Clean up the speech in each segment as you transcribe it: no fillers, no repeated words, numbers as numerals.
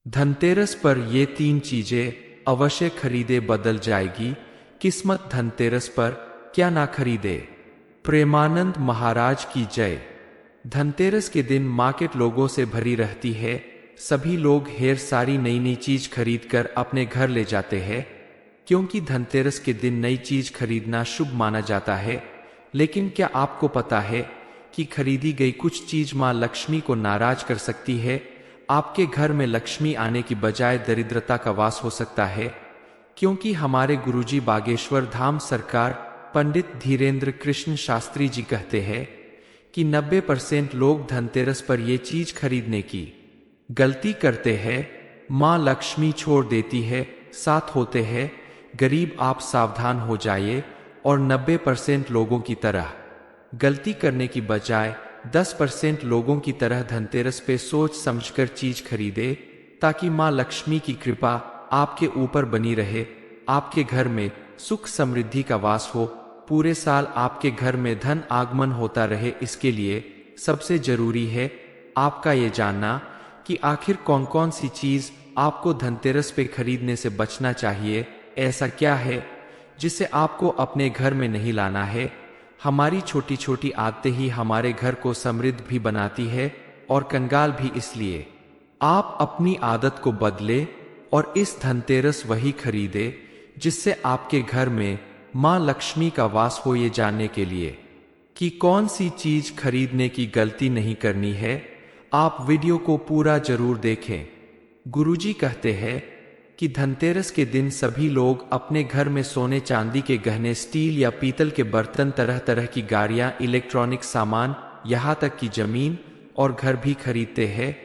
धनतेरस पर ये 3 चीजें अवश्य खरीदे, बदल जाएगी किस्मत धनतेरस पर, क्या ना खरीदे। प्रेमानंद महाराज की जय। धनतेरस के दिन मार्केट लोगों से भरी रहती है। सभी लोग ढेर सारी नई नई चीज खरीद कर अपने घर ले जाते हैं, क्योंकि धनतेरस के दिन नई चीज खरीदना शुभ माना जाता है। लेकिन क्या आपको पता है कि खरीदी गई कुछ चीज मां लक्ष्मी को नाराज कर सकती है। आपके घर में लक्ष्मी आने की बजाय दरिद्रता का वास हो सकता है, क्योंकि हमारे गुरुजी बागेश्वर धाम सरकार पंडित धीरेन्द्र कृष्ण शास्त्री जी कहते हैं कि 90% लोग धनतेरस पर ये चीज खरीदने की गलती करते हैं। मां लक्ष्मी छोड़ देती है, साथ होते हैं गरीब। आप सावधान हो जाइए और 90% लोगों की तरह गलती करने की बजाय 10% लोगों की तरह धनतेरस पे सोच समझकर चीज खरीदे, ताकि मां लक्ष्मी की कृपा आपके ऊपर बनी रहे, आपके घर में सुख समृद्धि का वास हो, पूरे साल आपके घर में धन आगमन होता रहे। इसके लिए सबसे जरूरी है आपका ये जानना कि आखिर कौन कौन सी चीज आपको धनतेरस पे खरीदने से बचना चाहिए। ऐसा क्या है जिसे आपको अपने घर में नहीं लाना है। हमारी छोटी छोटी आदतें ही हमारे घर को समृद्ध भी बनाती है और कंगाल भी। इसलिए आप अपनी आदत को बदले और इस धनतेरस वही खरीदे जिससे आपके घर में मां लक्ष्मी का वास हो। ये जानने के लिए कि कौन सी चीज खरीदने की गलती नहीं करनी है, आप वीडियो को पूरा जरूर देखें। गुरुजी कहते हैं कि धनतेरस के दिन सभी लोग अपने घर में सोने चांदी के गहने, स्टील या पीतल के बर्तन, तरह तरह की गाड़ियां, इलेक्ट्रॉनिक सामान, यहाँ तक कि जमीन और घर भी खरीदते हैं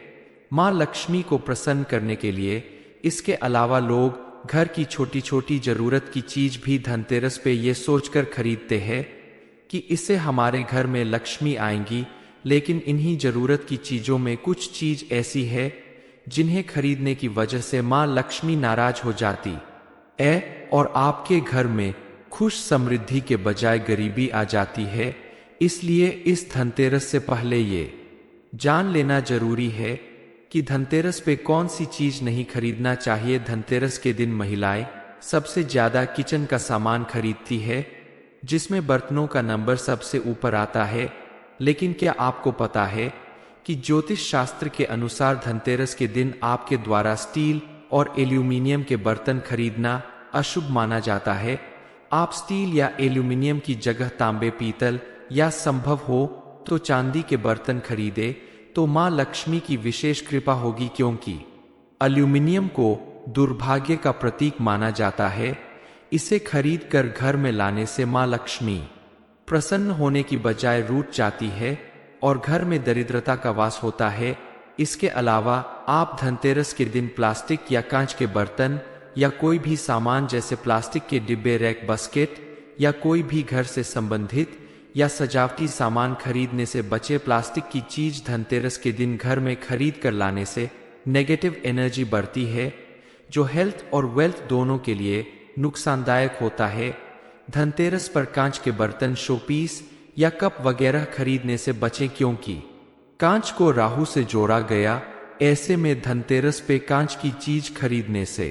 मां लक्ष्मी को प्रसन्न करने के लिए। इसके अलावा लोग घर की छोटी छोटी जरूरत की चीज भी धनतेरस पे ये सोचकर खरीदते हैं कि इससे हमारे घर में लक्ष्मी आएंगी। लेकिन इन्हीं जरूरत की चीजों में कुछ चीज ऐसी है जिन्हें खरीदने की वजह से मां लक्ष्मी नाराज हो जाती है और आपके घर में खुश समृद्धि के बजाय गरीबी आ जाती है। इसलिए इस धनतेरस से पहले ये जान लेना जरूरी है कि धनतेरस पे कौन सी चीज नहीं खरीदना चाहिए। धनतेरस के दिन महिलाएं सबसे ज्यादा किचन का सामान खरीदती है, जिसमें बर्तनों का नंबर सबसे ऊपर आता है। लेकिन क्या आपको पता है कि ज्योतिष शास्त्र के अनुसार धनतेरस के दिन आपके द्वारा स्टील और एल्यूमिनियम के बर्तन खरीदना अशुभ माना जाता है। आप स्टील या एल्यूमिनियम की जगह तांबे, पीतल या संभव हो तो चांदी के बर्तन खरीदे तो मां लक्ष्मी की विशेष कृपा होगी, क्योंकि एल्यूमिनियम को दुर्भाग्य का प्रतीक माना जाता है। इसे खरीद कर घर में लाने से मां लक्ष्मी प्रसन्न होने की बजाय रूठ जाती है और घर में दरिद्रता का वास होता है। इसके अलावा आप धनतेरस के दिन प्लास्टिक या कांच के बर्तन या कोई भी सामान जैसे प्लास्टिक के डिब्बे, रैक, बास्केट या कोई भी घर से संबंधित या सजावटी सामान खरीदने से बचे। प्लास्टिक की चीज धनतेरस के दिन घर में खरीद कर लाने से नेगेटिव एनर्जी बढ़ती है, जो हेल्थ और वेल्थ दोनों के लिए नुकसानदायक होता है। धनतेरस पर कांच के बर्तन, शोपीस या कप वगैरह खरीदने से बचें, क्योंकि कांच को राहु से जोड़ा गया। ऐसे में धनतेरस पे कांच की चीज खरीदने से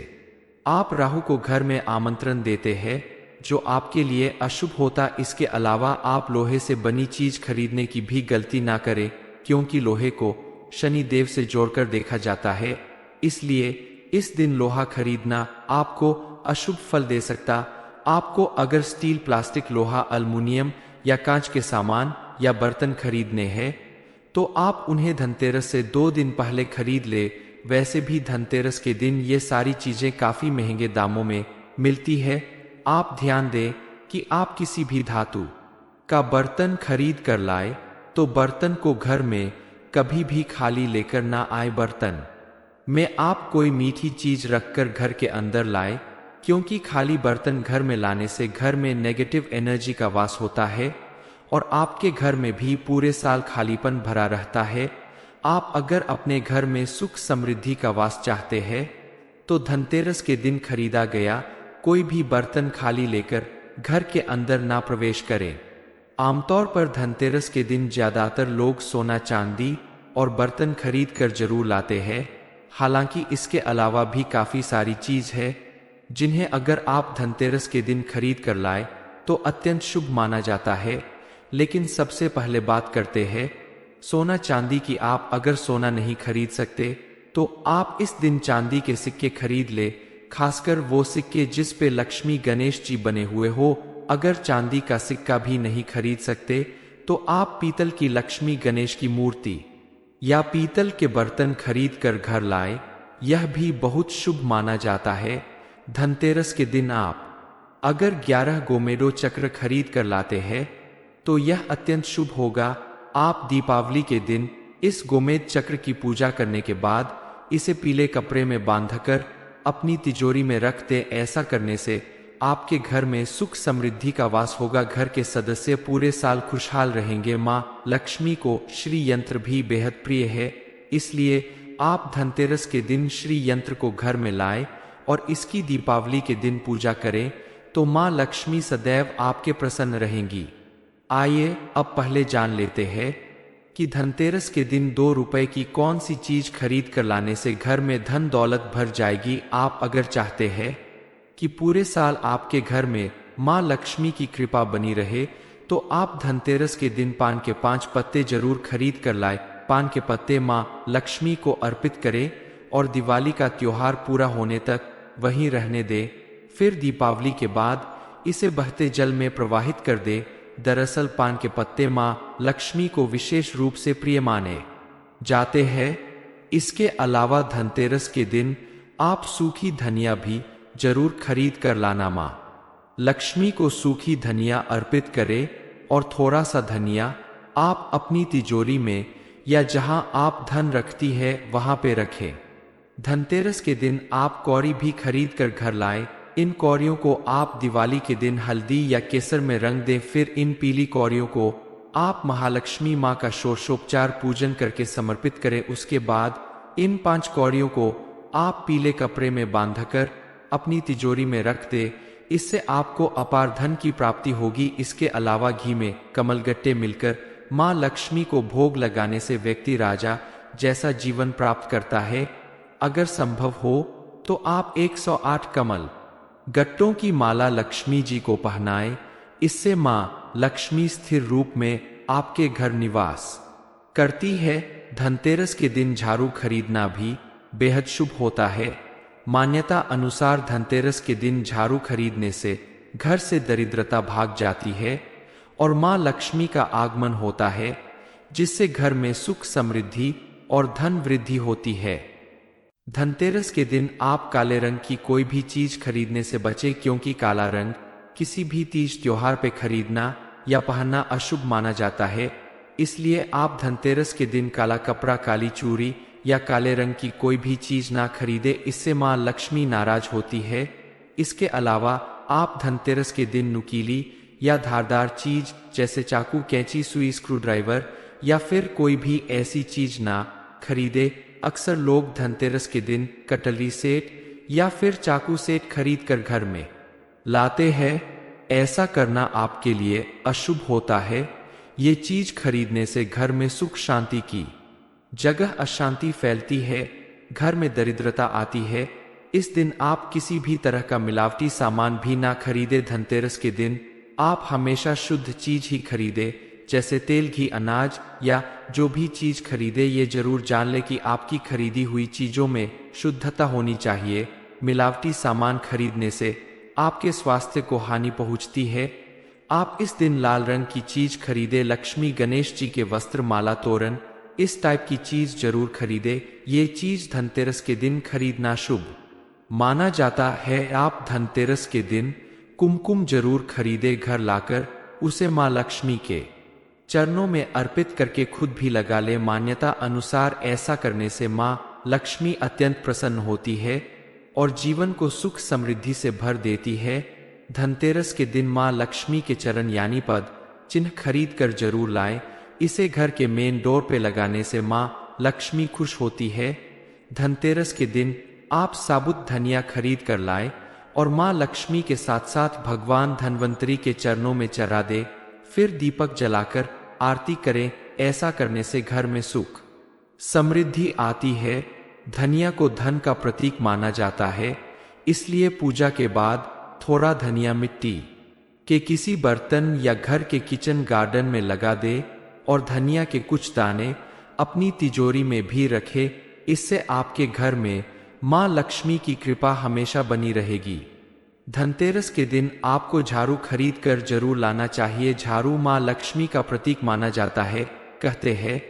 आप राहु को घर में आमंत्रण देते हैं, जो आपके लिए अशुभ होता। इसके अलावा आप लोहे से बनी चीज खरीदने की भी गलती ना करें, क्योंकि लोहे को शनि देव से जोड़कर देखा जाता है। इसलिए इस दिन लोहा खरीदना आपको अशुभ फल दे सकता। आपको अगर स्टील, प्लास्टिक, लोहा, एल्युमिनियम या कांच के सामान या बर्तन खरीदने हैं तो आप उन्हें धनतेरस से 2 दिन पहले खरीद ले। वैसे भी धनतेरस के दिन ये सारी चीजें काफी महंगे दामों में मिलती है। आप ध्यान दें कि आप किसी भी धातु का बर्तन खरीद कर लाए तो बर्तन को घर में कभी भी खाली लेकर ना आए। बर्तन में आप कोई मीठी चीज रखकर घर के अंदर लाए, क्योंकि खाली बर्तन घर में लाने से घर में नेगेटिव एनर्जी का वास होता है और आपके घर में भी पूरे साल खालीपन भरा रहता है। आप अगर अपने घर में सुख समृद्धि का वास चाहते हैं तो धनतेरस के दिन खरीदा गया कोई भी बर्तन खाली लेकर घर के अंदर ना प्रवेश करें। आमतौर पर धनतेरस के दिन ज्यादातर लोग सोना, चांदी और बर्तन खरीद कर जरूर लाते हैं, हालांकि इसके अलावा भी काफी सारी चीज है जिन्हें अगर आप धनतेरस के दिन खरीद कर लाए तो अत्यंत शुभ माना जाता है। लेकिन सबसे पहले बात करते हैं सोना चांदी की। आप अगर सोना नहीं खरीद सकते तो आप इस दिन चांदी के सिक्के खरीद ले, खासकर वो सिक्के जिस पे लक्ष्मी गणेश जी बने हुए हो। अगर चांदी का सिक्का भी नहीं खरीद सकते तो आप पीतल की लक्ष्मी गणेश की मूर्ति या पीतल के बर्तन खरीद कर घर लाए, यह भी बहुत शुभ माना जाता है। धनतेरस के दिन आप अगर 11 गोमेडो चक्र खरीद कर लाते हैं तो यह अत्यंत शुभ होगा। आप दीपावली के दिन इस गोमेद चक्र की पूजा करने के बाद इसे पीले कपड़े में बांधकर अपनी तिजोरी में रख दे। ऐसा करने से आपके घर में सुख समृद्धि का वास होगा, घर के सदस्य पूरे साल खुशहाल रहेंगे। माँ लक्ष्मी को श्री यंत्र भी बेहद प्रिय है, इसलिए आप धनतेरस के दिन श्री यंत्र को घर में लाएं और इसकी दीपावली के दिन पूजा करें तो माँ लक्ष्मी सदैव आपके प्रसन्न रहेंगी। आइए अब पहले जान लेते हैं कि धनतेरस के दिन 2 रुपए की कौन सी चीज खरीद कर लाने से घर में धन दौलत भर जाएगी। आप अगर चाहते हैं कि पूरे साल आपके घर में माँ लक्ष्मी की कृपा बनी रहे तो आप धनतेरस के दिन पान के 5 पत्ते जरूर खरीद कर लाए। पान के पत्ते माँ लक्ष्मी को अर्पित करें और दिवाली का त्योहार पूरा होने तक वहीं रहने दे। फिर दीपावली के बाद इसे बहते जल में प्रवाहित कर दे। दरअसल पान के पत्ते माँ लक्ष्मी को विशेष रूप से प्रिय माने जाते हैं। इसके अलावा धनतेरस के दिन आप सूखी धनिया भी जरूर खरीद कर लाना। माँ लक्ष्मी को सूखी धनिया अर्पित करें और थोड़ा सा धनिया आप अपनी तिजोरी में या जहां आप धन रखती है वहां पे रखें। धनतेरस के दिन आप कौड़ी भी खरीद कर घर लाएं। इन कौड़ियों को आप दिवाली के दिन हल्दी या केसर में रंग दें। फिर इन पीली कौड़ियों को आप महालक्ष्मी माँ का षोडशोपचार पूजन करके समर्पित करें। उसके बाद इन 5 कौड़ियों को आप पीले कपड़े में बांधकर अपनी तिजोरी में रख दे। इससे आपको अपार धन की प्राप्ति होगी। इसके अलावा घी में कमलगट्टे मिलकर माँ लक्ष्मी को भोग लगाने से व्यक्ति राजा जैसा जीवन प्राप्त करता है। अगर संभव हो तो आप 108 कमल गट्टों की माला लक्ष्मी जी को पहनाएं। इससे माँ लक्ष्मी स्थिर रूप में आपके घर निवास करती है। धनतेरस के दिन झाड़ू खरीदना भी बेहद शुभ होता है। मान्यता अनुसार धनतेरस के दिन झाड़ू खरीदने से घर से दरिद्रता भाग जाती है और माँ लक्ष्मी का आगमन होता है, जिससे घर में सुख समृद्धि और धन वृद्धि होती है। धनतेरस के दिन आप काले रंग की कोई भी चीज खरीदने से बचें, क्योंकि काला रंग किसी भी तीज त्योहार पे खरीदना या पहनना अशुभ माना जाता है। इसलिए आप धनतेरस के दिन काला कपड़ा, काली चूड़ी या काले रंग की कोई भी चीज ना खरीदे, इससे माँ लक्ष्मी नाराज होती है। इसके अलावा आप धनतेरस के दिन नुकीली या धारदार चीज जैसे चाकू, कैंची, सुई, स्क्रू ड्राइवर या फिर कोई भी ऐसी चीज ना खरीदे। अक्सर लोग धनतेरस के दिन कटलरी सेट या फिर चाकू सेट खरीद कर घर में लाते हैं। ऐसा करना आपके लिए अशुभ होता है। ये चीज खरीदने से घर में सुख शांति की जगह अशांति फैलती है, घर में दरिद्रता आती है। इस दिन आप किसी भी तरह का मिलावटी सामान भी ना खरीदे। धनतेरस के दिन आप हमेशा शुद्ध चीज ही खरीदे, जैसे तेल, घी, अनाज या जो भी चीज खरीदे ये जरूर जान ले कि आपकी खरीदी हुई चीजों में शुद्धता होनी चाहिए। मिलावटी सामान खरीदने से आपके स्वास्थ्य को हानि पहुंचती है। आप इस दिन लाल रंग की चीज खरीदे। लक्ष्मी गणेश जी के वस्त्र, माला, तोरण, इस टाइप की चीज जरूर खरीदे। ये चीज धनतेरस के दिन खरीदना शुभ माना जाता है। आप धनतेरस के दिन कुमकुम जरूर खरीदे, घर लाकर उसे माँ लक्ष्मी के चरणों में अर्पित करके खुद भी लगा ले। मान्यता अनुसार ऐसा करने से माँ लक्ष्मी अत्यंत प्रसन्न होती है और जीवन को सुख समृद्धि से भर देती है। धनतेरस के दिन माँ लक्ष्मी के चरण यानी पद चिन्ह खरीद कर जरूर लाएं। इसे घर के मेन डोर पे लगाने से माँ लक्ष्मी खुश होती है। धनतेरस के दिन आप साबुत धनिया खरीद कर लाएं और माँ लक्ष्मी के साथ साथ भगवान धन्वंतरी के चरणों में चढ़ा दे। फिर दीपक जलाकर आरती करें। ऐसा करने से घर में सुख समृद्धि आती है। धनिया को धन का प्रतीक माना जाता है, इसलिए पूजा के बाद थोड़ा धनिया मिट्टी के किसी बर्तन या घर के किचन गार्डन में लगा दे और धनिया के कुछ दाने अपनी तिजोरी में भी रखे। इससे आपके घर में मां लक्ष्मी की कृपा हमेशा बनी रहेगी। धनतेरस के दिन आपको झाड़ू खरीद कर जरूर लाना चाहिए। झाड़ू मां लक्ष्मी का प्रतीक माना जाता है। कहते हैं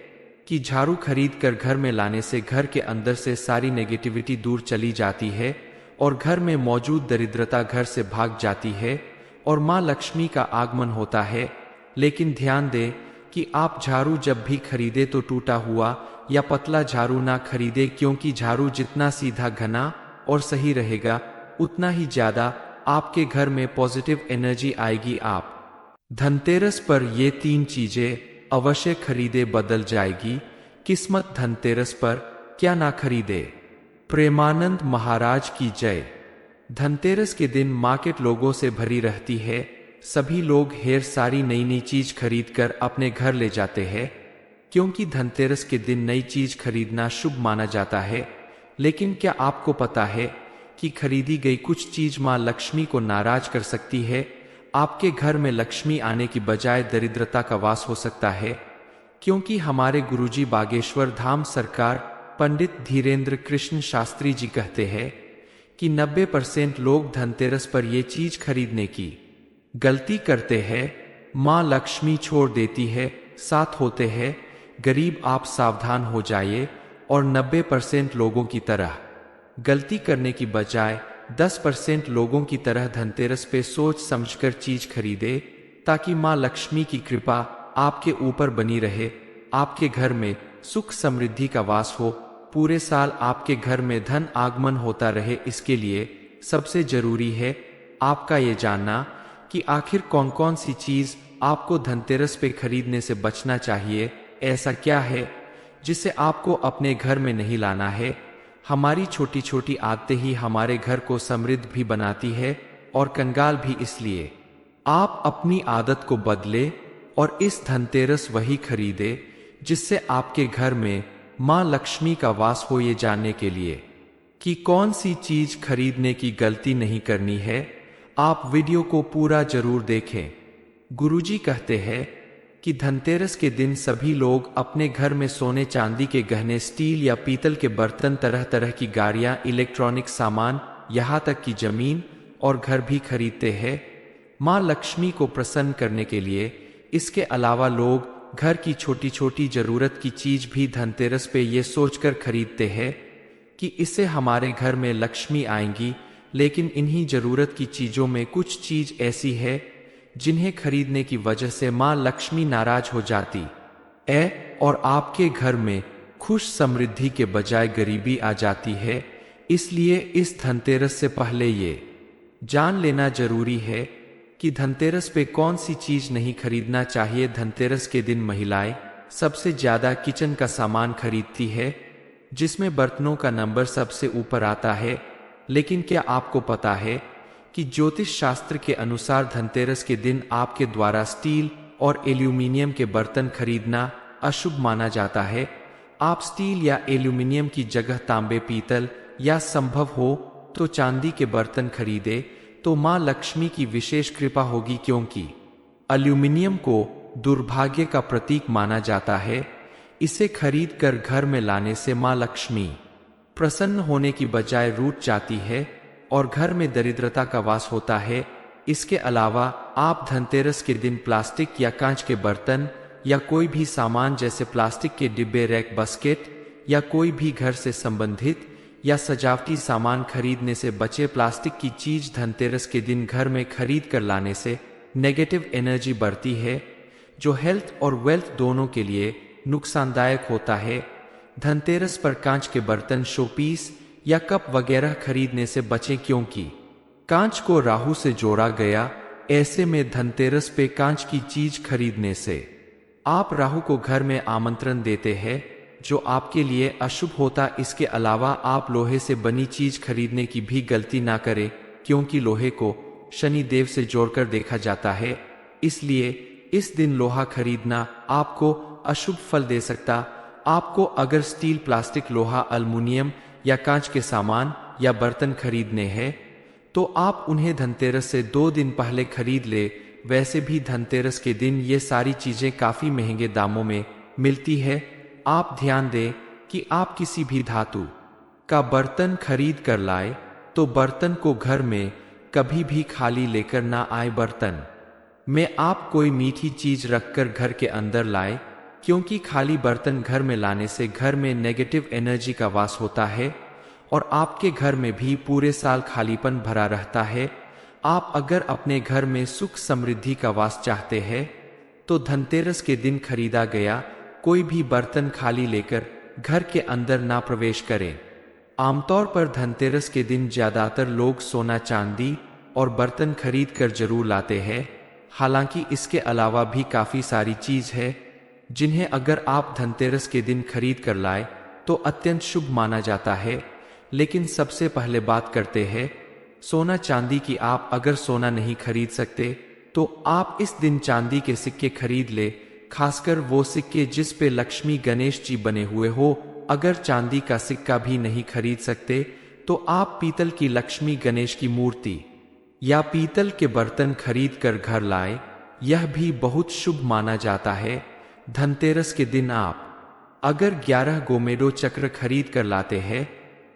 कि झाड़ू खरीद कर घर में लाने से घर के अंदर से सारी नेगेटिविटी दूर चली जाती है और घर में मौजूद दरिद्रता घर से भाग जाती है और मां लक्ष्मी का आगमन होता है। लेकिन ध्यान दें कि आप झाड़ू जब भी खरीदे तो टूटा हुआ या पतला झाड़ू ना खरीदे, क्योंकि झाड़ू जितना सीधा, घना और सही रहेगा उतना ही ज्यादा आपके घर में पॉजिटिव एनर्जी आएगी। आप धनतेरस पर ये 3 चीजें अवश्य खरीदे, बदल जाएगी किस्मत। धनतेरस पर क्या ना खरीदे। प्रेमानंद महाराज की जय। धनतेरस के दिन मार्केट लोगों से भरी रहती है। सभी लोग ढेर सारी नई नई चीज खरीद कर अपने घर ले जाते हैं, क्योंकि धनतेरस के दिन नई चीज खरीदना शुभ माना जाता है। लेकिन क्या आपको पता है कि खरीदी गई कुछ चीज मां लक्ष्मी को नाराज कर सकती है। आपके घर में लक्ष्मी आने की बजाय दरिद्रता का वास हो सकता है, क्योंकि हमारे गुरुजी बागेश्वर धाम सरकार पंडित धीरेन्द्र कृष्ण शास्त्री जी कहते हैं कि 90% लोग धनतेरस पर ये चीज खरीदने की गलती करते हैं। मां लक्ष्मी छोड़ देती है, साथ होते हैं गरीब। आप सावधान हो जाइए और 90% लोगों की तरह गलती करने की बजाय 10% लोगों की तरह धनतेरस पे सोच समझकर चीज खरीदे, ताकि मां लक्ष्मी की कृपा आपके ऊपर बनी रहे, आपके घर में सुख समृद्धि का वास हो, पूरे साल आपके घर में धन आगमन होता रहे। इसके लिए सबसे जरूरी है आपका ये जानना कि आखिर कौन कौन सी चीज आपको धनतेरस पे खरीदने से बचना चाहिए। ऐसा क्या है जिसे आपको अपने घर में नहीं लाना है। हमारी छोटी छोटी आदतें ही हमारे घर को समृद्ध भी बनाती है और कंगाल भी। इसलिए आप अपनी आदत को बदले और इस धनतेरस वही खरीदे जिससे आपके घर में मां लक्ष्मी का वास हो। ये जानने के लिए कि कौन सी चीज खरीदने की गलती नहीं करनी है, आप वीडियो को पूरा जरूर देखें। गुरुजी कहते हैं कि धनतेरस के दिन सभी लोग अपने घर में सोने चांदी के गहने, स्टील या पीतल के बर्तन, तरह तरह की गाड़ियां, इलेक्ट्रॉनिक सामान, यहाँ तक कि जमीन और घर भी खरीदते हैं मां लक्ष्मी को प्रसन्न करने के लिए। इसके अलावा लोग घर की छोटी छोटी जरूरत की चीज भी धनतेरस पे ये सोचकर खरीदते हैं कि इससे हमारे घर में लक्ष्मी आएंगी। लेकिन इन्हीं जरूरत की चीजों में कुछ चीज ऐसी है जिन्हें खरीदने की वजह से मां लक्ष्मी नाराज हो जाती है और आपके घर में खुश समृद्धि के बजाय गरीबी आ जाती है। इसलिए इस धनतेरस से पहले ये जान लेना जरूरी है कि धनतेरस पे कौन सी चीज नहीं खरीदना चाहिए। धनतेरस के दिन महिलाएं सबसे ज्यादा किचन का सामान खरीदती है, जिसमें बर्तनों का नंबर सबसे ऊपर आता है। लेकिन क्या आपको पता है कि ज्योतिष शास्त्र के अनुसार धनतेरस के दिन आपके द्वारा स्टील और एल्यूमिनियम के बर्तन खरीदना अशुभ माना जाता है। आप स्टील या एल्यूमिनियम की जगह तांबे, पीतल या संभव हो तो चांदी के बर्तन खरीदे तो मां लक्ष्मी की विशेष कृपा होगी, क्योंकि एल्यूमिनियम को दुर्भाग्य का प्रतीक माना जाता है। इसे खरीद कर घर में लाने से मां लक्ष्मी प्रसन्न होने की बजाय रूठ जाती है और घर में दरिद्रता का वास होता है। इसके अलावा आप धनतेरस के दिन प्लास्टिक या कांच के बर्तन या कोई भी सामान जैसे प्लास्टिक के डिब्बे, रैक, बास्केट या कोई भी घर से संबंधित या सजावटी सामान खरीदने से बचे। प्लास्टिक की चीज धनतेरस के दिन घर में खरीद कर लाने से नेगेटिव एनर्जी बढ़ती है, जो हेल्थ और वेल्थ दोनों के लिए नुकसानदायक होता है। धनतेरस पर कांच के बर्तन, शोपीस या कप वगैरह खरीदने से बचें, क्योंकि कांच को राहु से जोड़ा गया। ऐसे में धनतेरस पे कांच की चीज खरीदने से आप राहु को घर में आमंत्रण देते हैं, जो आपके लिए अशुभ होता। इसके अलावा आप लोहे से बनी चीज खरीदने की भी गलती ना करें, क्योंकि लोहे को शनि देव से जोड़कर देखा जाता है। इसलिए इस दिन लोहा खरीदना आपको अशुभ फल दे सकता। आपको अगर स्टील, प्लास्टिक, लोहा, एल्युमिनियम या कांच के सामान या बर्तन खरीदने हैं तो आप उन्हें धनतेरस से 2 दिन पहले खरीद ले। वैसे भी धनतेरस के दिन ये सारी चीजें काफी महंगे दामों में मिलती है। आप ध्यान दें कि आप किसी भी धातु का बर्तन खरीद कर लाए तो बर्तन को घर में कभी भी खाली लेकर ना आए। बर्तन में आप कोई मीठी चीज रखकर घर के अंदर लाए, क्योंकि खाली बर्तन घर में लाने से घर में नेगेटिव एनर्जी का वास होता है और आपके घर में भी पूरे साल खालीपन भरा रहता है। आप अगर अपने घर में सुख समृद्धि का वास चाहते हैं तो धनतेरस के दिन खरीदा गया कोई भी बर्तन खाली लेकर घर के अंदर ना प्रवेश करें। आमतौर पर धनतेरस के दिन ज्यादातर लोग सोना चांदी और बर्तन खरीद कर जरूर लाते हैं। हालांकि इसके अलावा भी काफी सारी चीज है जिन्हें अगर आप धनतेरस के दिन खरीद कर लाए तो अत्यंत शुभ माना जाता है। लेकिन सबसे पहले बात करते हैं सोना चांदी की। आप अगर सोना नहीं खरीद सकते तो आप इस दिन चांदी के सिक्के खरीद ले, खासकर वो सिक्के जिस पे लक्ष्मी गणेश जी बने हुए हो। अगर चांदी का सिक्का भी नहीं खरीद सकते तो आप पीतल की लक्ष्मी गणेश की मूर्ति या पीतल के बर्तन खरीद कर घर लाए, यह भी बहुत शुभ माना जाता है। धनतेरस के दिन आप अगर 11 गोमेडो चक्र खरीद कर लाते हैं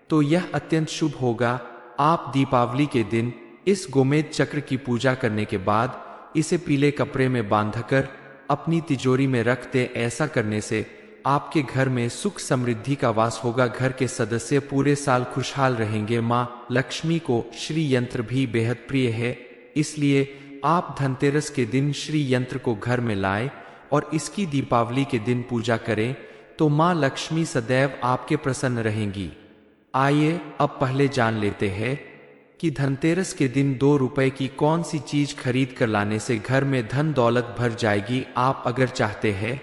तो यह अत्यंत शुभ होगा। आप दीपावली के दिन इस गोमेद चक्र की पूजा करने के बाद इसे पीले कपड़े में बांधकर अपनी तिजोरी में रख दे। ऐसा करने से आपके घर में सुख समृद्धि का वास होगा। घर के सदस्य पूरे साल खुशहाल रहेंगे। माँ लक्ष्मी को श्री यंत्र भी बेहद प्रिय है, इसलिए आप धनतेरस के दिन श्री यंत्र को घर में लाए और इसकी दीपावली के दिन पूजा करें तो माँ लक्ष्मी सदैव आपके प्रसन्न रहेंगी। आइए अब पहले जान लेते हैं कि धनतेरस के दिन 2 रुपए की कौन सी चीज खरीद कर लाने से घर में धन दौलत भर जाएगी। आप अगर चाहते हैं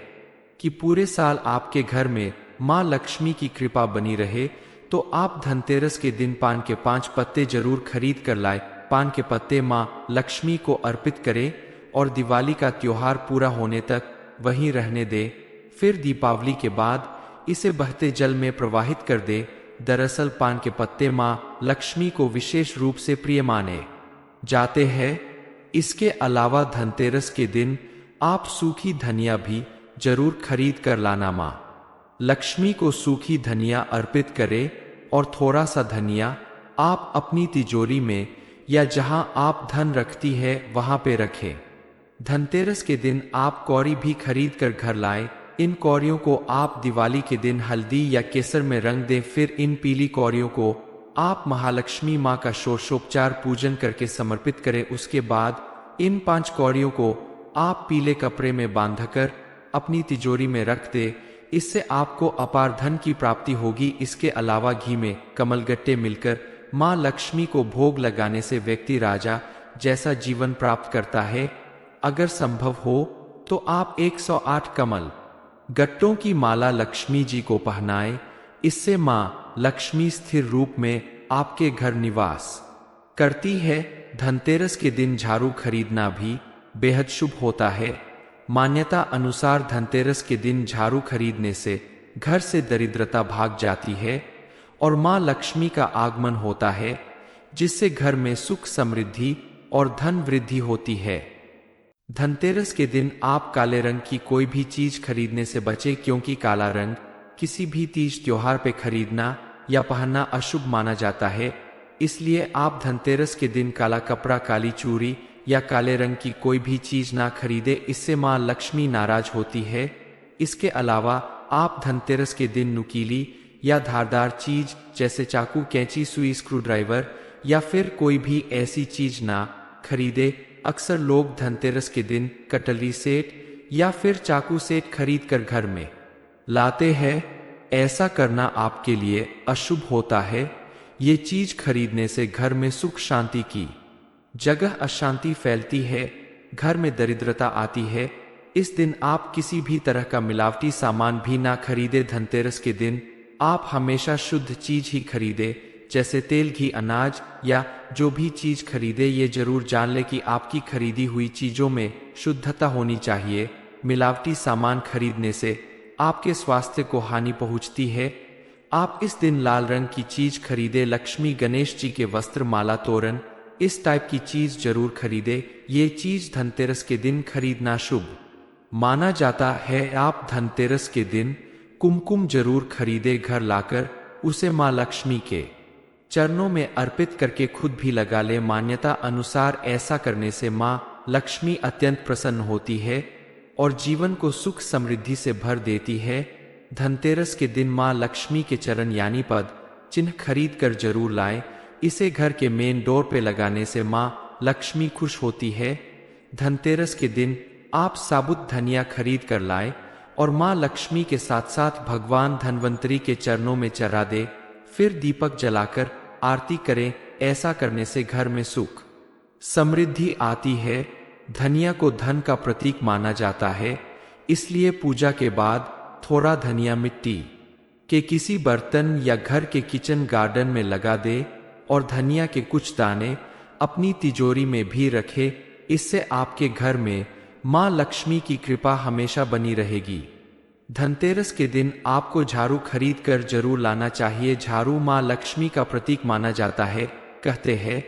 कि पूरे साल आपके घर में माँ लक्ष्मी की कृपा बनी रहे तो आप धनतेरस के दिन पान के 5 पत्ते जरूर खरीद कर लाए। पान के पत्ते माँ लक्ष्मी को अर्पित करें और दिवाली का त्योहार पूरा होने तक वहीं रहने दे। फिर दीपावली के बाद इसे बहते जल में प्रवाहित कर दे। दरअसल पान के पत्ते माँ लक्ष्मी को विशेष रूप से प्रिय माने जाते हैं। इसके अलावा धनतेरस के दिन आप सूखी धनिया भी जरूर खरीद कर लाना। माँ लक्ष्मी को सूखी धनिया अर्पित करें और थोड़ा सा धनिया आप अपनी तिजोरी में या जहां आप धन रखती है वहां पे रखें। धनतेरस के दिन आप कौड़ी भी खरीद कर घर लाए। इन कौड़ियों को आप दिवाली के दिन हल्दी या केसर में रंग दें। फिर इन पीली कौड़ियों को आप महालक्ष्मी माँ का षोडशोपचार पूजन करके समर्पित करें। उसके बाद इन 5 कौड़ियों को आप पीले कपड़े में बांधकर अपनी तिजोरी में रख दे। इससे आपको अपार धन की प्राप्ति होगी। इसके अलावा घी में कमलगट्टे मिलकर माँ लक्ष्मी को भोग लगाने से व्यक्ति राजा जैसा जीवन प्राप्त करता है। अगर संभव हो तो आप 108 कमल गट्टों की माला लक्ष्मी जी को पहनाएं। इससे माँ लक्ष्मी स्थिर रूप में आपके घर निवास करती है। धनतेरस के दिन झाड़ू खरीदना भी बेहद शुभ होता है। मान्यता अनुसार धनतेरस के दिन झाड़ू खरीदने से घर से दरिद्रता भाग जाती है और माँ लक्ष्मी का आगमन होता है, जिससे घर में सुख समृद्धि और धन वृद्धि होती है। धनतेरस के दिन आप काले रंग की कोई भी चीज खरीदने से बचें, क्योंकि काला रंग किसी भी तीज त्योहार पे खरीदना या पहनना अशुभ माना जाता है। इसलिए आप धनतेरस के दिन काला कपड़ा, काली चूड़ी या काले रंग की कोई भी चीज ना खरीदे, इससे माँ लक्ष्मी नाराज होती है। इसके अलावा आप धनतेरस के दिन नुकीली या धारदार चीज जैसे चाकू, कैंची, सुई, स्क्रू ड्राइवर या फिर कोई भी ऐसी चीज ना खरीदे। अक्सर लोग धनतेरस के दिन कटलरी सेट या फिर चाकू सेट खरीद कर घर में लाते हैं। ऐसा करना आपके लिए अशुभ होता है। ये चीज खरीदने से घर में सुख शांति की जगह अशांति फैलती है, घर में दरिद्रता आती है। इस दिन आप किसी भी तरह का मिलावटी सामान भी ना खरीदे। धनतेरस के दिन आप हमेशा शुद्ध चीज ही खरीदे, जैसे तेल, घी, अनाज या जो भी चीज खरीदे ये जरूर जान ले कि आपकी खरीदी हुई चीजों में शुद्धता होनी चाहिए। मिलावटी सामान खरीदने से आपके स्वास्थ्य को हानि पहुंचती है। आप इस दिन लाल रंग की चीज खरीदे, लक्ष्मी गणेश जी के वस्त्र, माला, तोरण, इस टाइप की चीज जरूर खरीदे। ये चीज धनतेरस के दिन खरीदना शुभ माना जाता है। आप धनतेरस के दिन कुमकुम जरूर खरीदे, घर लाकर उसे मां लक्ष्मी के चरणों में अर्पित करके खुद भी लगा ले। मान्यता अनुसार ऐसा करने से मां लक्ष्मी अत्यंत प्रसन्न होती है और जीवन को सुख समृद्धि से भर देती है। धनतेरस के दिन मां लक्ष्मी के चरण यानी पद चिन्ह खरीद कर जरूर लाएं। इसे घर के मेन डोर पे लगाने से मां लक्ष्मी खुश होती है। धनतेरस के दिन आप साबुत धनिया खरीद कर लाएं और मां लक्ष्मी के साथ साथ भगवान धन्वंतरी के चरणों में चढ़ा दे। फिर दीपक जलाकर आरती करें। ऐसा करने से घर में सुख समृद्धि आती है। धनिया को धन का प्रतीक माना जाता है, इसलिए पूजा के बाद थोड़ा धनिया मिट्टी के किसी बर्तन या घर के किचन गार्डन में लगा दे और धनिया के कुछ दाने अपनी तिजोरी में भी रखे। इससे आपके घर में मां लक्ष्मी की कृपा हमेशा बनी रहेगी। धनतेरस के दिन आपको झाड़ू खरीद कर जरूर लाना चाहिए। झाड़ू मां लक्ष्मी का प्रतीक माना जाता है। कहते हैं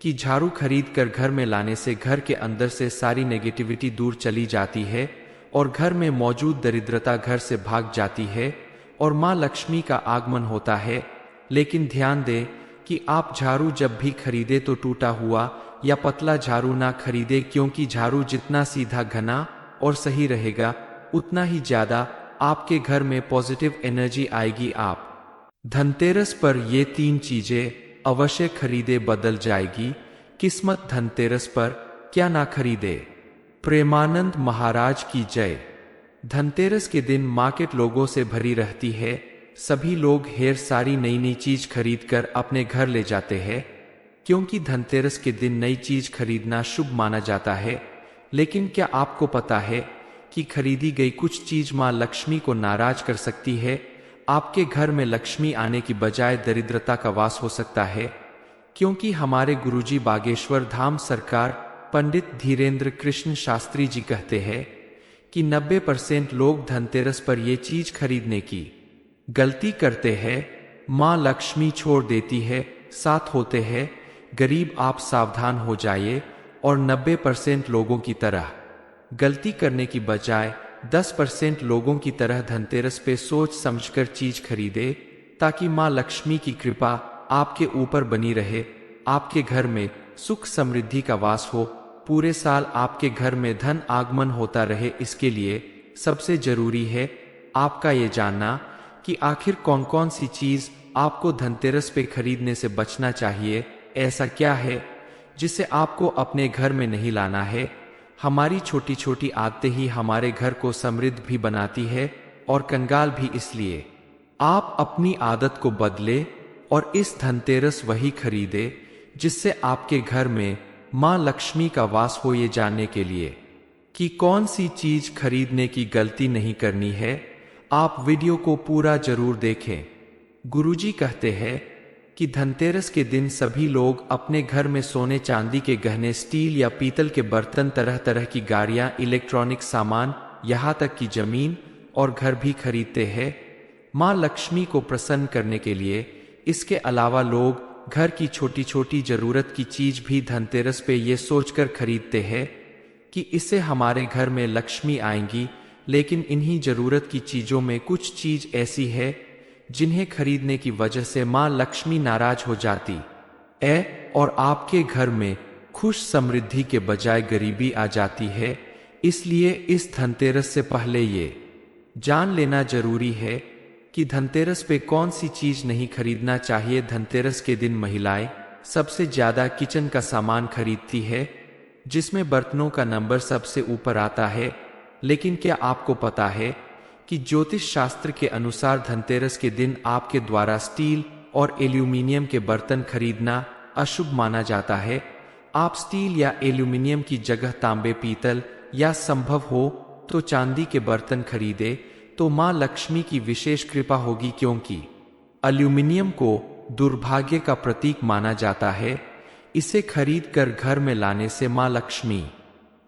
कि झाड़ू खरीद कर घर में लाने से घर के अंदर से सारी नेगेटिविटी दूर चली जाती है और घर में मौजूद दरिद्रता घर से भाग जाती है और मां लक्ष्मी का आगमन होता है। लेकिन ध्यान दें कि आप झाड़ू जब भी खरीदे तो टूटा हुआ या पतला झाड़ू ना खरीदे, क्योंकि झाड़ू जितना सीधा, घना और सही रहेगा उतना ही ज्यादा आपके घर में पॉजिटिव एनर्जी आएगी। आप धनतेरस पर ये 3 चीजें अवश्य खरीदे, बदल जाएगी किस्मत। धनतेरस पर क्या ना खरीदे। प्रेमानंद महाराज की जय। धनतेरस के दिन मार्केट लोगों से भरी रहती है। सभी लोग ढेर सारी नई नई चीज खरीद कर अपने घर ले जाते हैं, क्योंकि धनतेरस के दिन नई चीज खरीदना शुभ माना जाता है। लेकिन क्या आपको पता है कि खरीदी गई कुछ चीज मां लक्ष्मी को नाराज कर सकती है। आपके घर में लक्ष्मी आने की बजाय दरिद्रता का वास हो सकता है, क्योंकि हमारे गुरुजी बागेश्वर धाम सरकार पंडित धीरेन्द्र कृष्ण शास्त्री जी कहते हैं कि 90% लोग धनतेरस पर ये चीज खरीदने की गलती करते हैं। मां लक्ष्मी छोड़ देती है, साथ होते हैं गरीब। आप सावधान हो जाइए और 90% लोगों की तरह गलती करने की बजाय 10% लोगों की तरह धनतेरस पे सोच समझकर चीज खरीदे, ताकि मां लक्ष्मी की कृपा आपके ऊपर बनी रहे, आपके घर में सुख समृद्धि का वास हो, पूरे साल आपके घर में धन आगमन होता रहे। इसके लिए सबसे जरूरी है आपका ये जानना कि आखिर कौन कौन सी चीज आपको धनतेरस पे खरीदने से बचना चाहिए। ऐसा क्या है जिसे आपको अपने घर में नहीं लाना है। हमारी छोटी छोटी आदतें ही हमारे घर को समृद्ध भी बनाती है और कंगाल भी। इसलिए आप अपनी आदत को बदले और इस धनतेरस वही खरीदे जिससे आपके घर में मां लक्ष्मी का वास हो। ये जानने के लिए कि कौन सी चीज खरीदने की गलती नहीं करनी है, आप वीडियो को पूरा जरूर देखें। गुरुजी कहते हैं कि धनतेरस के दिन सभी लोग अपने घर में सोने चांदी के गहने, स्टील या पीतल के बर्तन, तरह तरह की गाड़ियां, इलेक्ट्रॉनिक सामान, यहाँ तक कि जमीन और घर भी खरीदते हैं मां लक्ष्मी को प्रसन्न करने के लिए। इसके अलावा लोग घर की छोटी छोटी जरूरत की चीज भी धनतेरस पे ये सोचकर खरीदते हैं कि इससे हमारे घर में लक्ष्मी आएंगी। लेकिन इन्हीं जरूरत की चीजों में कुछ चीज ऐसी है जिन्हें खरीदने की वजह से मां लक्ष्मी नाराज हो जाती है और आपके घर में खुश समृद्धि के बजाय गरीबी आ जाती है। इसलिए इस धनतेरस से पहले ये जान लेना जरूरी है कि धनतेरस पे कौन सी चीज नहीं खरीदना चाहिए। धनतेरस के दिन महिलाएं सबसे ज्यादा किचन का सामान खरीदती है, जिसमें बर्तनों का नंबर सबसे ऊपर आता है। लेकिन क्या आपको पता है कि ज्योतिष शास्त्र के अनुसार धनतेरस के दिन आपके द्वारा स्टील और एल्यूमिनियम के बर्तन खरीदना अशुभ माना जाता है। आप स्टील या एल्यूमिनियम की जगह तांबे, पीतल या संभव हो तो चांदी के बर्तन खरीदे तो मां लक्ष्मी की विशेष कृपा होगी, क्योंकि एल्यूमिनियम को दुर्भाग्य का प्रतीक माना जाता है। इसे खरीद कर घर में लाने से मां लक्ष्मी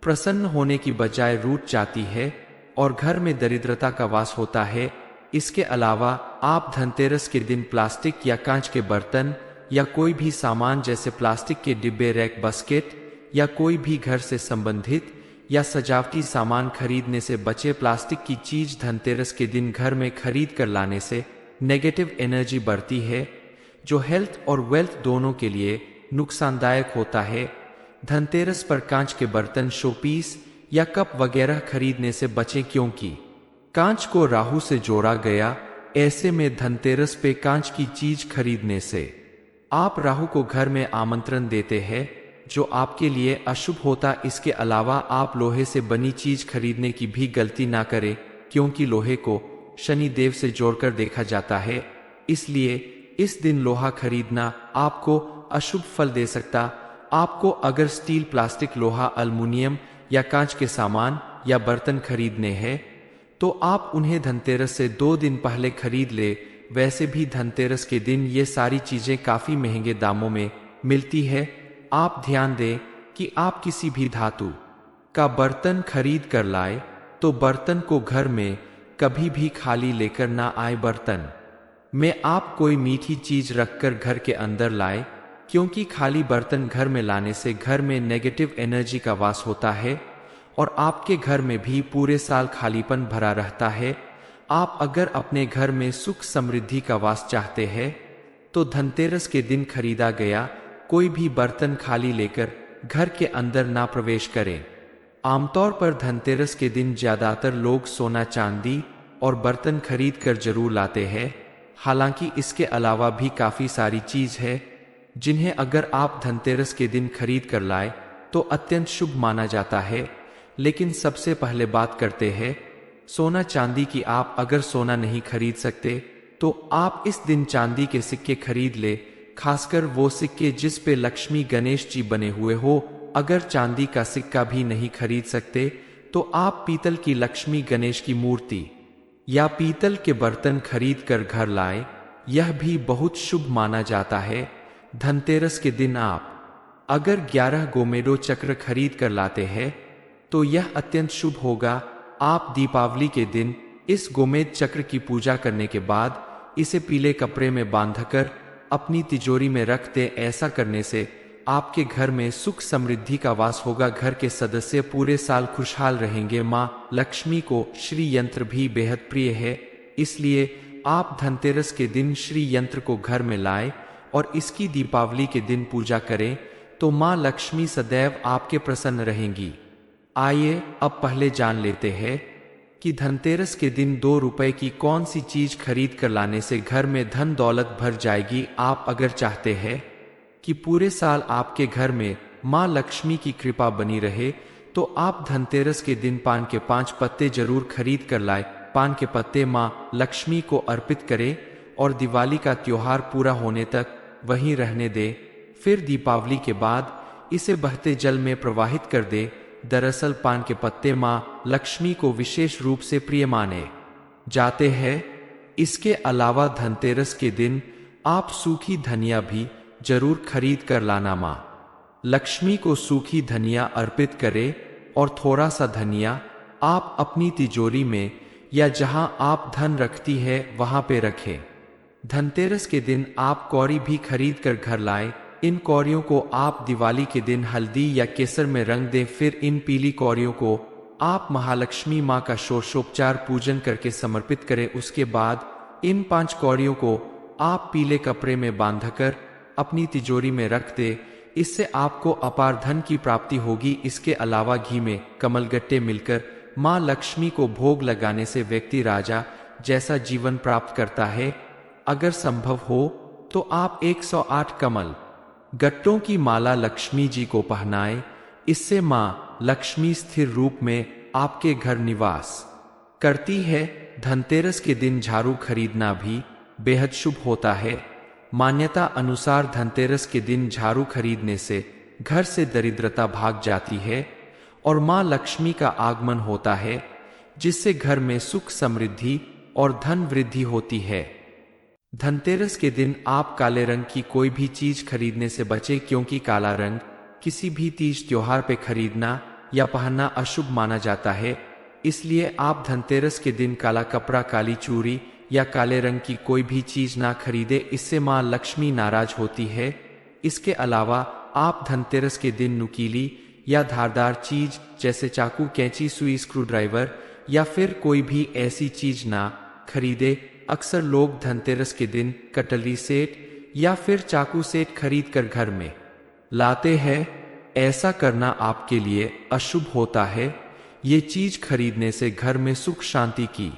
प्रसन्न होने की बजाय रूठ जाती है और घर में दरिद्रता का वास होता है। इसके अलावा आप धनतेरस के दिन प्लास्टिक या कांच के बर्तन या कोई भी सामान जैसे प्लास्टिक के डिब्बे, रैक, बास्केट या कोई भी घर से संबंधित या सजावटी सामान खरीदने से बचे। प्लास्टिक की चीज धनतेरस के दिन घर में खरीद कर लाने से नेगेटिव एनर्जी बढ़ती है, जो हेल्थ और वेल्थ दोनों के लिए नुकसानदायक होता है। धनतेरस पर कांच के बर्तन, शोपीस या कप वगैरह खरीदने से बचें, क्योंकि कांच को राहु से जोड़ा गया। ऐसे में धनतेरस पे कांच की चीज खरीदने से आप राहु को घर में आमंत्रण देते हैं, जो आपके लिए अशुभ होता। इसके अलावा आप लोहे से बनी चीज खरीदने की भी गलती ना करें, क्योंकि लोहे को शनि देव से जोड़कर देखा जाता है। इसलिए इस दिन लोहा खरीदना आपको अशुभ फल दे सकता। आपको अगर स्टील, प्लास्टिक, लोहा, अल्मुनियम या कांच के सामान या बर्तन खरीदने हैं तो आप उन्हें धनतेरस से 2 दिन पहले खरीद ले। वैसे भी धनतेरस के दिन ये सारी चीजें काफी महंगे दामों में मिलती है। आप ध्यान दें कि आप किसी भी धातु का बर्तन खरीद कर लाए तो बर्तन को घर में कभी भी खाली लेकर ना आए। बर्तन में आप कोई मीठी चीज रखकर घर के अंदर लाए, क्योंकि खाली बर्तन घर में लाने से घर में नेगेटिव एनर्जी का वास होता है और आपके घर में भी पूरे साल खालीपन भरा रहता है। आप अगर अपने घर में सुख समृद्धि का वास चाहते हैं तो धनतेरस के दिन खरीदा गया कोई भी बर्तन खाली लेकर घर के अंदर ना प्रवेश करें। आमतौर पर धनतेरस के दिन ज्यादातर लोग सोना, चांदी और बर्तन खरीद कर जरूर लाते हैं। हालांकि इसके अलावा भी काफी सारी चीज है जिन्हें अगर आप धनतेरस के दिन खरीद कर लाए तो अत्यंत शुभ माना जाता है। लेकिन सबसे पहले बात करते हैं सोना चांदी की। आप अगर सोना नहीं खरीद सकते तो आप इस दिन चांदी के सिक्के खरीद ले, खासकर वो सिक्के जिस पे लक्ष्मी गणेश जी बने हुए हो। अगर चांदी का सिक्का भी नहीं खरीद सकते तो आप पीतल की लक्ष्मी गणेश की मूर्ति या पीतल के बर्तन खरीद कर घर लाए, यह भी बहुत शुभ माना जाता है। धनतेरस के दिन आप अगर 11 गोमेडो चक्र खरीद कर लाते हैं तो यह अत्यंत शुभ होगा। आप दीपावली के दिन इस गोमेद चक्र की पूजा करने के बाद इसे पीले कपड़े में बांधकर अपनी तिजोरी में रख दें। ऐसा करने से आपके घर में सुख समृद्धि का वास होगा। घर के सदस्य पूरे साल खुशहाल रहेंगे। माँ लक्ष्मी को श्री यंत्र भी बेहद प्रिय है, इसलिए आप धनतेरस के दिन श्री यंत्र को घर में लाएं और इसकी दीपावली के दिन पूजा करें तो माँ लक्ष्मी सदैव आपके प्रसन्न रहेंगी। आइए अब पहले जान लेते हैं कि धनतेरस के दिन 2 रुपए की कौन सी चीज खरीद कर लाने से घर में धन दौलत भर जाएगी। आप अगर चाहते हैं कि पूरे साल आपके घर में माँ लक्ष्मी की कृपा बनी रहे तो आप धनतेरस के दिन पान के 5 पत्ते जरूर खरीद कर लाए। पान के पत्ते माँ लक्ष्मी को अर्पित करें और दिवाली का त्योहार पूरा होने तक वहीं रहने दे। फिर दीपावली के बाद इसे बहते जल में प्रवाहित कर दे। दरअसल पान के पत्ते माँ लक्ष्मी को विशेष रूप से प्रिय माने जाते हैं। इसके अलावा धनतेरस के दिन आप सूखी धनिया भी जरूर खरीद कर लाना। माँ लक्ष्मी को सूखी धनिया अर्पित करें और थोड़ा सा धनिया आप अपनी तिजोरी में या जहां आप धन रखती है वहां पे रखें। धनतेरस के दिन आप कौड़ी भी खरीद कर घर लाएं। इन कौड़ियों को आप दिवाली के दिन हल्दी या केसर में रंग दें। फिर इन पीली कौड़ियों को आप महालक्ष्मी माँ का षोडशोपचार पूजन करके समर्पित करें। उसके बाद इन 5 कौड़ियों को आप पीले कपड़े में बांधकर अपनी तिजोरी में रख दे। इससे आपको अपार धन की प्राप्ति होगी। इसके अलावा घी में कमलगट्टे मिलकर माँ लक्ष्मी को भोग लगाने से व्यक्ति राजा जैसा जीवन प्राप्त करता है। अगर संभव हो तो आप 108 कमल गट्टों की माला लक्ष्मी जी को पहनाएं। इससे माँ लक्ष्मी स्थिर रूप में आपके घर निवास करती है। धनतेरस के दिन झाड़ू खरीदना भी बेहद शुभ होता है। मान्यता अनुसार धनतेरस के दिन झाड़ू खरीदने से घर से दरिद्रता भाग जाती है और माँ लक्ष्मी का आगमन होता है, जिससे घर में सुख समृद्धि और धन वृद्धि होती है। धनतेरस के दिन आप काले रंग की कोई भी चीज खरीदने से बचें, क्योंकि काला रंग किसी भी तीज त्योहार पे खरीदना या पहनना अशुभ माना जाता है। इसलिए आप धनतेरस के दिन काला कपड़ा, काली चूड़ी या काले रंग की कोई भी चीज ना खरीदे, इससे माँ लक्ष्मी नाराज होती है। इसके अलावा आप धनतेरस के दिन नुकीली या धारदार चीज जैसे चाकू, कैंची, सुई, स्क्रूड्राइवर या फिर कोई भी ऐसी चीज ना खरीदे। अक्सर लोग धनतेरस के दिन कटलरी सेट या फिर चाकू सेट खरीद कर घर में लाते हैं। ऐसा करना आपके लिए अशुभ होता है। ये चीज खरीदने से घर में सुख शांति की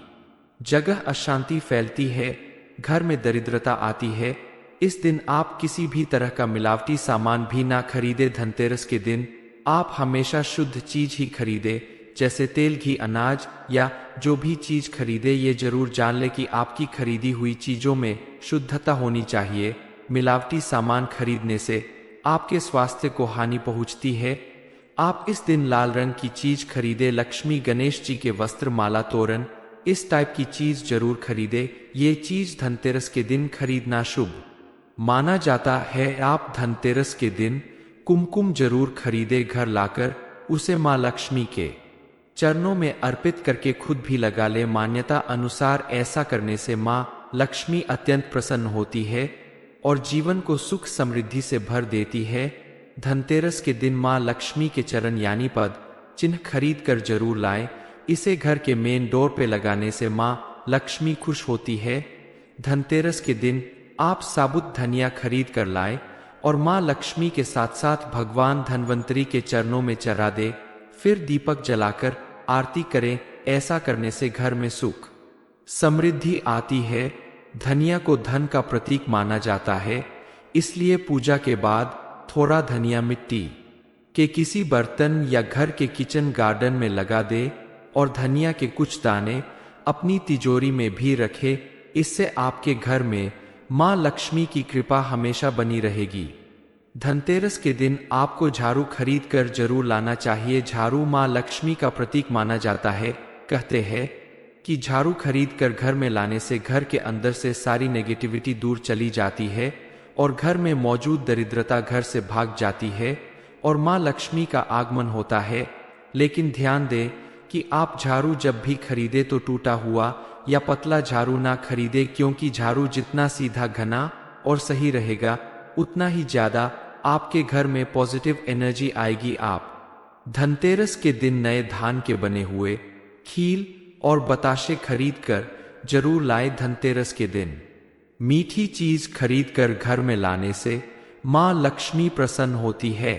जगह अशांति फैलती है, घर में दरिद्रता आती है। इस दिन आप किसी भी तरह का मिलावटी सामान भी ना खरीदे। धनतेरस के दिन आप हमेशा शुद्ध चीज ही खरीदे, जैसे तेल, घी, अनाज या जो भी चीज खरीदे ये जरूर जान ले कि आपकी खरीदी हुई चीजों में शुद्धता होनी चाहिए। मिलावटी सामान खरीदने से आपके स्वास्थ्य को हानि पहुंचती है। आप इस दिन लाल रंग की चीज खरीदे, लक्ष्मी, गणेश जी के वस्त्र, माला, तोरण, इस टाइप की चीज जरूर खरीदे। ये चीज धनतेरस के दिन खरीदना शुभ माना जाता है। आप धनतेरस के दिन कुमकुम जरूर खरीदे, घर लाकर उसे माँ लक्ष्मी के चरणों में अर्पित करके खुद भी लगा ले। मान्यता अनुसार ऐसा करने से माँ लक्ष्मी अत्यंत प्रसन्न होती है और जीवन को सुख समृद्धि से भर देती है। धनतेरस के दिन माँ लक्ष्मी के चरण यानी पद चिन्ह खरीद कर जरूर लाएं। इसे घर के मेन डोर पे लगाने से माँ लक्ष्मी खुश होती है। धनतेरस के दिन आप साबुत धनिया खरीद कर लाएं और माँ लक्ष्मी के साथ साथ भगवान धन्वंतरी के चरणों में चढ़ा दे। फिर दीपक जलाकर आरती करें। ऐसा करने से घर में सुख समृद्धि आती है। धनिया को धन का प्रतीक माना जाता है, इसलिए पूजा के बाद थोड़ा धनिया मिट्टी के किसी बर्तन या घर के किचन गार्डन में लगा दे और धनिया के कुछ दाने अपनी तिजोरी में भी रखे। इससे आपके घर में माँ लक्ष्मी की कृपा हमेशा बनी रहेगी। धनतेरस के दिन आपको झाड़ू खरीद कर जरूर लाना चाहिए। झाड़ू माँ लक्ष्मी का प्रतीक माना जाता है। कहते हैं कि झाड़ू खरीद कर घर में लाने से घर के अंदर से सारी नेगेटिविटी दूर चली जाती है और घर में मौजूद दरिद्रता घर से भाग जाती है और माँ लक्ष्मी का आगमन होता है। लेकिन ध्यान दें कि आप झाड़ू जब भी खरीदे तो टूटा हुआ या पतला झाड़ू ना खरीदे, क्योंकि झाड़ू जितना सीधा, घना और सही रहेगा उतना ही ज्यादा आपके घर में पॉजिटिव एनर्जी आएगी। आप धनतेरस के दिन नए धान के बने हुए खील और बताशे खरीद कर जरूर लाएं। धनतेरस के दिन मीठी चीज खरीद कर घर में लाने से माँ लक्ष्मी प्रसन्न होती है।